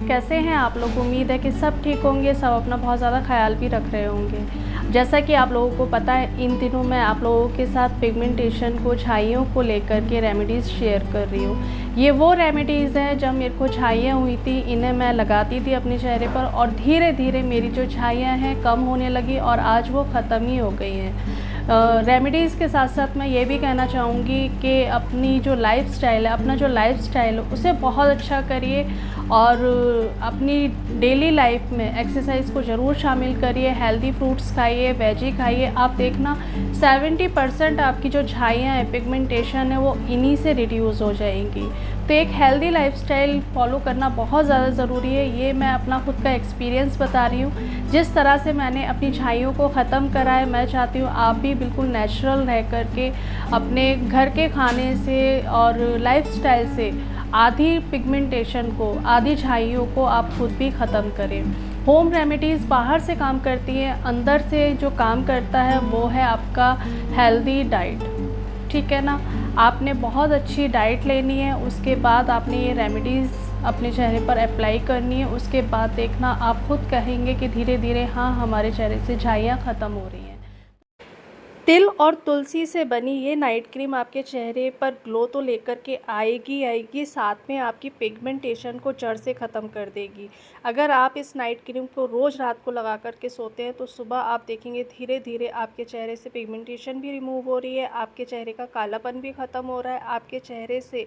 कैसे हैं आप लोग? उम्मीद है कि सब ठीक होंगे, सब अपना बहुत ज़्यादा ख़्याल भी रख रहे होंगे। जैसा कि आप लोगों को पता है, इन दिनों मैं आप लोगों के साथ पिगमेंटेशन को, छाइयों को लेकर के रेमेडीज़ शेयर कर रही हूँ। ये वो रेमेडीज़ हैं, जब मेरे को छाइयाँ हुई थी, इन्हें मैं लगाती थी अपने चेहरे पर और धीरे धीरे मेरी जो छाइयाँ हैं कम होने लगी और आज वो ख़त्म ही हो गई हैं। रेमेडीज़ के साथ साथ मैं ये भी कहना चाहूँगी कि अपनी जो लाइफ़स्टाइल है, अपना जो लाइफ़स्टाइल है उसे बहुत अच्छा करिए और अपनी डेली लाइफ में एक्सरसाइज को ज़रूर शामिल करिए। हेल्दी फ्रूट्स खाइए, वेजी खाइए। आप देखना 70% आपकी जो छाइयाँ हैं, पिगमेंटेशन है, वो इन्हीं से रिड्यूस हो जाएंगी। तो एक हेल्दी लाइफस्टाइल फॉलो करना बहुत ज़्यादा ज़रूरी है। ये मैं अपना खुद का एक्सपीरियंस बता रही हूँ। जिस तरह से मैंने अपनी छाइयों को ख़त्म करा है, मैं चाहती हूँ आप भी बिल्कुल नेचुरल रह करके अपने घर के खाने से और लाइफस्टाइल से आधी पिगमेंटेशन को, आधी छाइयों को आप खुद भी ख़त्म करें। होम रेमेडीज़ बाहर से काम करती हैं, अंदर से जो काम करता है वो है आपका हेल्दी डाइट। ठीक है ना? आपने बहुत अच्छी डाइट लेनी है, उसके बाद आपने ये रेमेडीज़ अपने चेहरे पर अप्लाई करनी है। उसके बाद देखना आप खुद कहेंगे कि धीरे धीरे हाँ, हमारे चेहरे से छाइयाँ ख़त्म हो रही हैं। तिल और तुलसी से बनी ये नाइट क्रीम आपके चेहरे पर ग्लो तो लेकर के आएगी, साथ में आपकी पिगमेंटेशन को जड़ से ख़त्म कर देगी। अगर आप इस नाइट क्रीम को रोज़ रात को लगा कर के सोते हैं तो सुबह आप देखेंगे धीरे धीरे आपके चेहरे से पिगमेंटेशन भी रिमूव हो रही है, आपके चेहरे का कालापन भी ख़त्म हो रहा है, आपके चेहरे से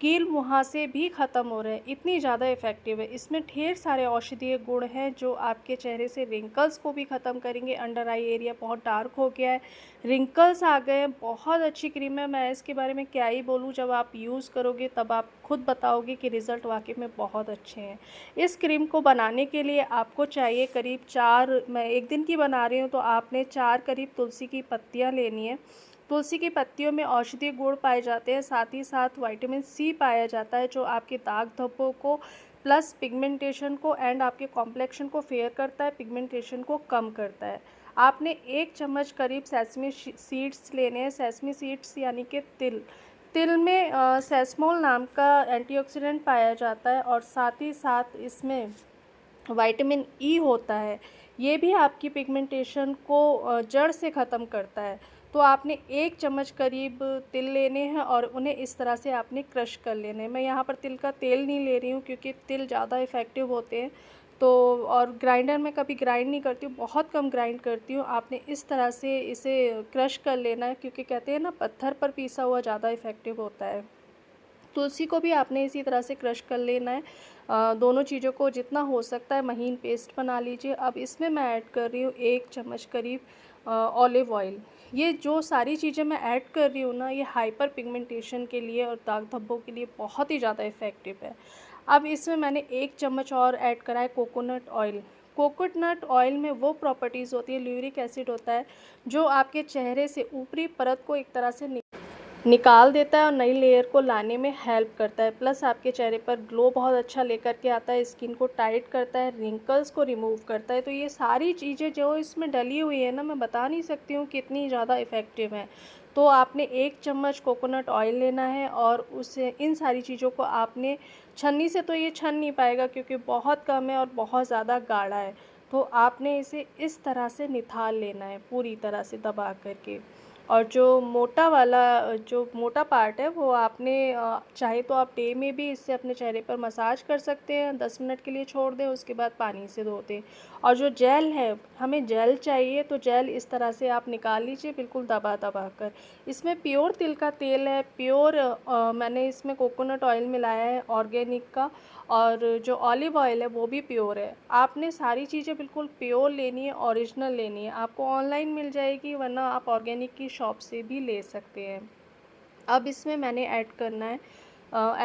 कील मुहासे भी ख़त्म हो रहे हैं। इतनी ज़्यादा इफ़ेक्टिव है। इसमें ढेर सारे औषधीय गुण हैं जो आपके चेहरे से रिंकल्स को भी ख़त्म करेंगे। अंडर आई एरिया बहुत डार्क हो गया है, रिंकल्स आ गए हैं। बहुत अच्छी क्रीम है, मैं इसके बारे में क्या ही बोलूँ। जब आप यूज़ करोगे तब आप खुद बताओगे कि रिज़ल्ट वाकई में बहुत अच्छे हैं। इस क्रीम को बनाने के लिए आपको चाहिए करीब 4, मैं एक दिन की बना रही हूँ तो आपने 4 करीब तुलसी की पत्तियाँ लेनी है। तुलसी की पत्तियों में औषधीय गुण पाए जाते हैं, साथ ही साथ विटामिन सी पाया जाता है जो आपके दाग धब्बों को प्लस पिगमेंटेशन को एंड आपके कॉम्प्लेक्शन को फेयर करता है, पिगमेंटेशन को कम करता है। आपने 1 चम्मच करीब सेसमी सीड्स लेने हैं। सेसमी सीड्स यानी कि तिल। तिल में सेसमोल नाम का एंटीऑक्सीडेंट पाया जाता है और साथ ही साथ इसमें विटामिन ई होता है। ये भी आपकी पिगमेंटेशन को जड़ से ख़त्म करता है। तो आपने 1 चम्मच करीब तिल लेने हैं और उन्हें इस तरह से आपने क्रश कर लेने हैं। मैं यहाँ पर तिल का तेल नहीं ले रही हूँ क्योंकि तिल ज़्यादा इफ़ेक्टिव होते हैं। तो और ग्राइंडर में कभी ग्राइंड नहीं करती हूँ, बहुत कम ग्राइंड करती हूँ। आपने इस तरह से इसे क्रश कर लेना है क्योंकि कहते हैं ना, पत्थर पर पीसा हुआ ज़्यादा इफ़ेक्टिव होता है। तुलसी को भी आपने इसी तरह से क्रश कर लेना है। दोनों चीज़ों को जितना हो सकता है महीन पेस्ट बना लीजिए। अब इसमें मैं ऐड कर रही हूँ 1 चम्मच करीब ऑलिव ऑयल। ये जो सारी चीज़ें मैं ऐड कर रही हूँ ना, ये हाइपर पिगमेंटेशन के लिए और दाग धब्बों के लिए बहुत ही ज़्यादा इफ़ेक्टिव है। अब इसमें मैंने 1 चम्मच और ऐड करा है कोकोनट ऑयल। कोकोनट ऑयल में वो प्रॉपर्टीज़ होती है, ल्यूरिक एसिड होता है, जो आपके चेहरे से ऊपरी परत को एक तरह से निकाल देता है और नई लेयर को लाने में हेल्प करता है। प्लस आपके चेहरे पर ग्लो बहुत अच्छा लेकर के आता है, स्किन को टाइट करता है, रिंकल्स को रिमूव करता है। तो ये सारी चीज़ें जो इसमें डली हुई है ना, मैं बता नहीं सकती हूँ कितनी ज़्यादा इफ़ेक्टिव हैं। तो आपने 1 चम्मच कोकोनट ऑयल लेना है और उसे, इन सारी चीज़ों को आपने छन्नी से, तो ये छन नहीं पाएगा क्योंकि बहुत कम है और बहुत ज़्यादा गाढ़ा है। तो आपने इसे इस तरह से निथाल लेना है पूरी तरह से दबा करके। और जो मोटा पार्ट है वो आपने चाहे तो आप डे में भी इससे अपने चेहरे पर मसाज कर सकते हैं, 10 मिनट के लिए छोड़ दें, उसके बाद पानी से धो दें। और जो जेल है, हमें जेल चाहिए तो जेल इस तरह से आप निकाल लीजिए बिल्कुल दबा दबा कर। इसमें प्योर तिल का तेल है, प्योर मैंने इसमें कोकोनट ऑयल मिलाया है ऑर्गेनिक का, और जो ऑलिव ऑयल है वो भी प्योर है। आपने सारी चीज़ें बिल्कुल प्योर लेनी है, ओरिजिनल लेनी है। आपको ऑनलाइन मिल जाएगी, वरना आप ऑर्गेनिक की शॉप से भी ले सकते हैं। अब इसमें मैंने ऐड करना है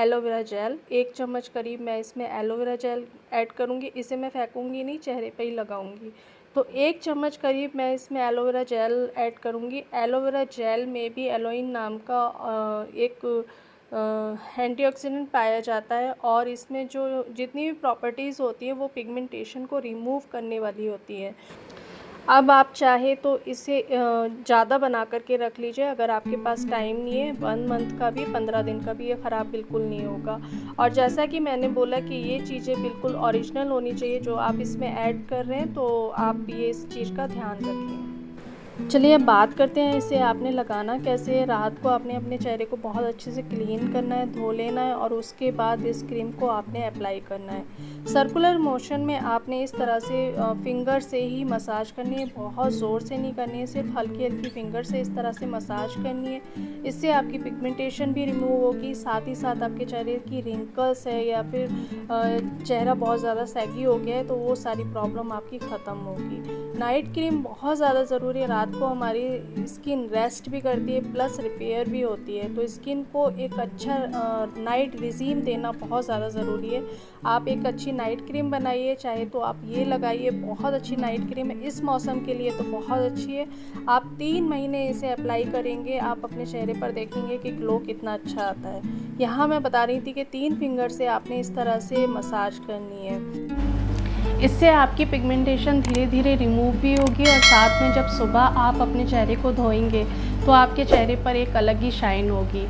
एलोवेरा जेल। 1 चम्मच करीब मैं इसमें एलोवेरा जेल ऐड करूँगी। इसे मैं फेंकूँगी नहीं, चेहरे पे ही लगाऊँगी। तो 1 चम्मच करीब मैं इसमें एलोवेरा जेल ऐड करूँगी। एलोवेरा जेल में भी एलोइन नाम का एक एंटीऑक्सीडेंट पाया जाता है और इसमें जो जितनी भी प्रॉपर्टीज़ होती हैं वो पिगमेंटेशन को रिमूव करने वाली होती हैं। अब आप चाहे तो इसे ज़्यादा बना कर के रख लीजिए। अगर आपके पास टाइम नहीं है, 1 मंथ का भी 15 दिन का भी, ये ख़राब बिल्कुल नहीं होगा। और जैसा कि मैंने बोला कि ये चीज़ें बिल्कुल ओरिजिनल होनी चाहिए जो आप इसमें ऐड कर रहे हैं, तो आप ये इस चीज़ का ध्यान रखें। चलिए अब बात करते हैं इसे आपने लगाना कैसे है। रात को आपने अपने चेहरे को बहुत अच्छे से क्लीन करना है, धो लेना है और उसके बाद इस क्रीम को आपने अप्लाई करना है। सर्कुलर मोशन में आपने इस तरह से फिंगर से ही मसाज करनी है, बहुत ज़ोर से नहीं करनी है, सिर्फ हल्की हल्की फिंगर से इस तरह से मसाज करनी है। इससे आपकी पिगमेंटेशन भी रिमूव होगी, साथ ही साथ आपके चेहरे की रिंकल्स है या फिर चेहरा बहुत ज़्यादा सैगी हो गया है तो वो सारी प्रॉब्लम आपकी ख़त्म होगी। नाइट क्रीम बहुत ज़्यादा ज़रूरी है। रात को हमारी स्किन रेस्ट भी करती है प्लस रिपेयर भी होती है, तो स्किन को एक अच्छा नाइट रिजीम देना बहुत ज़्यादा ज़रूरी है। आप एक अच्छी नाइट क्रीम बनाइए, चाहे तो आप ये लगाइए, बहुत अच्छी नाइट क्रीम है, इस मौसम के लिए तो बहुत अच्छी है। आप 3 महीने इसे अप्लाई करेंगे, आप अपने चेहरे पर देखेंगे कि ग्लो कितना अच्छा आता है। यहाँ मैं बता रही थी कि 3 फिंगर से आपने इस तरह से मसाज करनी है। इससे आपकी पिगमेंटेशन धीरे धीरे रिमूव भी होगी और साथ में जब सुबह आप अपने चेहरे को धोएंगे तो आपके चेहरे पर एक अलग ही शाइन होगी।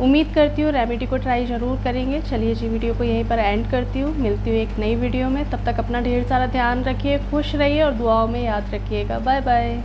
उम्मीद करती हूँ रेमेडी को ट्राई ज़रूर करेंगे। चलिए जी वीडियो को यहीं पर एंड करती हूँ, मिलती हूँ एक नई वीडियो में। तब तक अपना ढेर सारा ध्यान रखिए, खुश रहिए और दुआओं में याद रखिएगा। Bye bye.